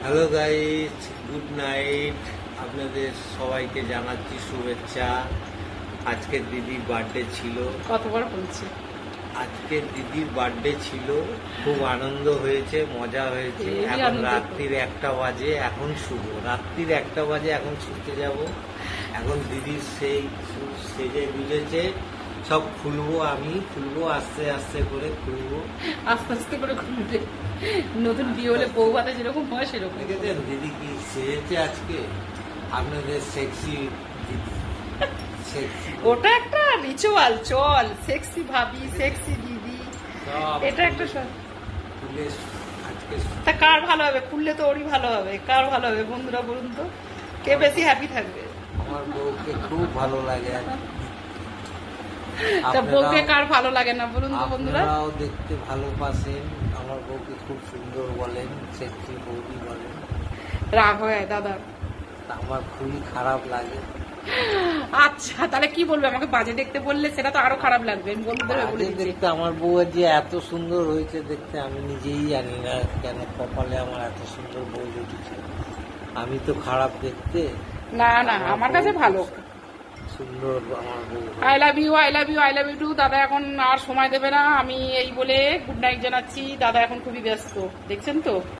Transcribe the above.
Hello guys, good night. আপনাদের সবাইকে জানাচ্ছি শুভেচ্ছা। আজকের দিদির বার্থডে ছিল। কতবার বলছি আজকের দিদির বার্থডে ছিল, খুব আনন্দ হয়েছে, মজা হয়েছে। এই এখন আনন্দ তো। রাত্রির 1টা বাজে, এখন শুভ রাত্রির 1টা বাজে, এখন শুতে যাব। এখন দিদির সেই সেজে গুজেছে, সব খুলবো, আমি খুলবো, আস্তে আস্তে করে খুলবো। আস্তে আস্তে করে খুলবে। নতুন বিয়ে হলে বউ ভাতে যেরকম হয় সেরকম। দেখেছেন দিদি কি সেজেছে আজকে? আপনাদের সেক্সি দিদি, সেক্সি ওটা একটা রিচুয়াল, চল সেক্সি ভাবি, সেক্সি দিদি, সব এটা একটা তুলে আজকে তা কার ভালো হবে? খুললে তো ওরই ভালো হবে। কার ভালো হবে বন্ধুরা বলুন তো, কে বেশি হ্যাপি থাকবে? আমার বউকে খুব ভালো লাগে। তা বউকে কার ভালো লাগে না বলুন তো বন্ধুরা? আপনারাও দেখতে ভালোবাসেন, আমার বউকে খুব সুন্দর বলেন, সেক্সি বৌদি বলেন। রাগ হয় দাদা। আমার খুবই খারাপ লাগে। আচ্ছা তাহলে কি বলবে? আমাকে বাজে দেখতে বললে সেটা তো আরো খারাপ লাগবে। আমি বন্ধুদের হয়ে বলে বাজে দিচ্ছি। দেখতে আমার বউ যে এত সুন্দর হয়েছে দেখতে, আমি নিজেই জানি না কেন কপালে আমার এত সুন্দর বউ জুটেছে। আমি তো খারাপ দেখতে। না না, আমার কাছে ভালো। সুন্দর আমার বউ। I love you, I love you, I love you too. দাদা এখন আর সময় দেবে না, আমি এই বলে গুড নাইট জানাচ্ছি। দাদা এখন খুবই ব্যস্ত, দেখছেন তো।